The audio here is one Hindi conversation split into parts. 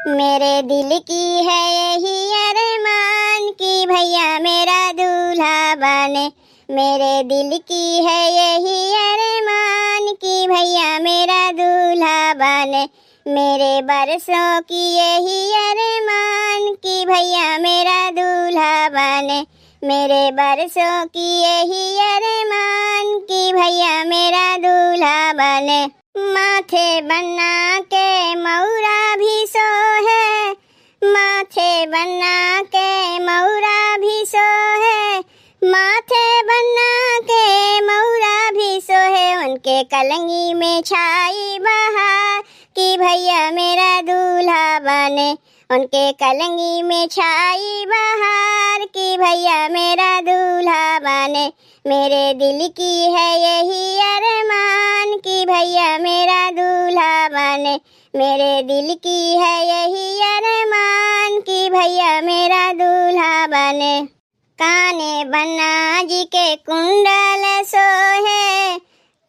मेरे दिल की है यही अरमान कि भैया मेरा दूल्हा बने। मेरे दिल की है यही अरमान कि भैया मेरा दूल्हा बने। मेरे बरसों की यही अरमान कि भैया मेरा दूल्हा बने। मेरे बरसों की यही अरमान कि भैया मेरा दूल्हा बने। माथे बना के मौरा भी सोहे, माथे बना के मौरा भी सोहे, माथे बना के मौरा भी सोहे। उनके कलंगी में छाई बहार कि भैया मेरा दूल्हा बने। उनके कलंगी में छाई बहार कि भैया मेरा दूल्हा बने। मेरे दिल की है यही अरमान कि भैया मेरा दूल्हा बने। मेरे दिल की है यही अरमान कि भैया मेरा दूल्हा बने। काने बन्ना जी के कुंडल सोहे,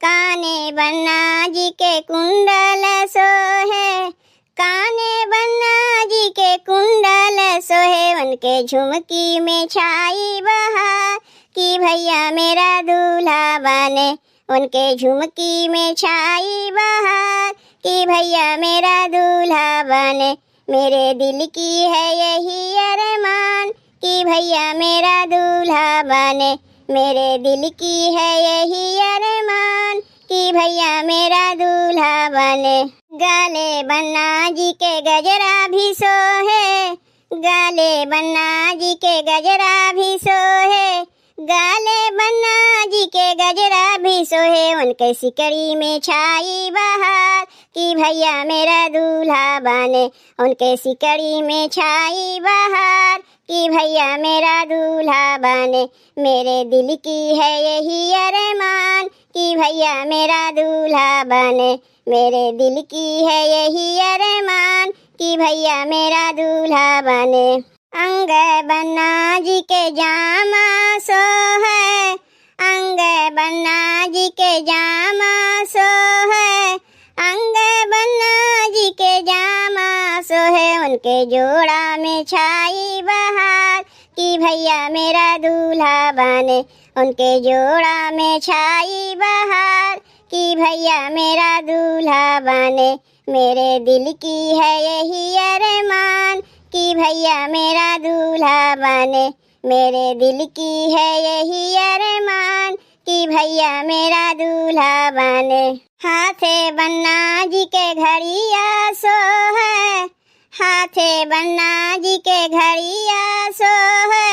काने बन्ना जी के कुंडल सोहे, काने बन्ना जी के कुंडल सोहे। उनके झुमकी में छाई बहार कि भैया मेरा दूल्हा बने। उनके झुमकी में छाई बहार कि भैया मेरा दूल्हा बने। मेरे दिल की है यही अरमान कि भैया मेरा दूल्हा बने। मेरे दिल की है यही अरमान कि भैया मेरा दूल्हा बने। गाले बन्ना जी के गजरा भी सोहे, गाले बन्ना जी के गजरा भी सोहे, गाले बन्ना जी के गजरा भी सोहे। उनके सिकड़ी में छाई बहार कि भैया मेरा दूल्हा बने। उनके सिकड़ी में छाई बहार कि भैया मेरा दूल्हा बने। मेरे दिल की है यही अरमान कि भैया मेरा दूल्हा बने। मेरे दिल की है यही अरमान कि भैया मेरा दूल्हा बने। अंग बन्ना जी के जामा सोहे, अंग बन्ना जी के जामा सोहे, अंग बन्ना जी के जामा सोहे। उनके जोड़ा में छाई बहार कि भैया मेरा दूल्हा बने। उनके जोड़ा में छाई बहार कि भैया मेरा दूल्हा बने। मेरे दिल की है यही अरमान कि भैया मेरा दूल्हा बने। मेरे दिल की है यही अरमान कि भैया मेरा दूल्हा बने। हाथे बन्ना जी के घड़िया सोहे, हाथे बन्ना जी के घड़िया सोहे,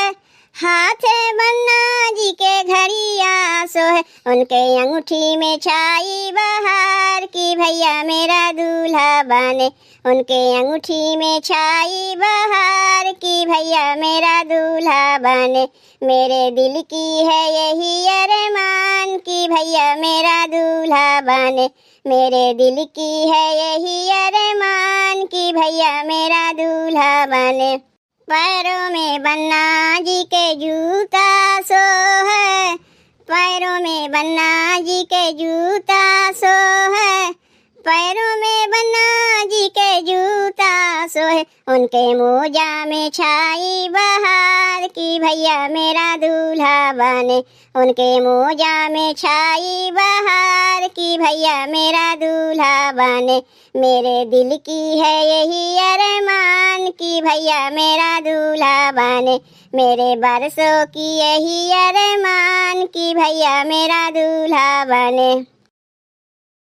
हाथे बन्ना जी के घड़िया सोहे। उनके अंगूठी में छाई बहार कि भैया मेरा दूल्हा बने। उनके अंगूठी में छाई बहार कि भैया मेरा दूल्हा बने। मेरे दिल की है यही अरमान कि भैया मेरा दूल्हा बने। मेरे दिल की है यही अरमान कि भैया मेरा दूल्हा बने। पैरों में बन्ना जी के जूता सोहे, पैरों में बन्ना जी के जूता सोहे, पैरों में बन्ना जी के जूता सोहे। उनके मोजा में छाई बहार कि भैया मेरा दूल्हा बने। उनके मोजा में छाई बहार कि भैया मेरा दूल्हा बने। मेरे दिल की है यही अरमान कि भैया मेरा दूल्हा बने। मेरे बरसों की यही अरमान कि भैया मेरा दूल्हा बने।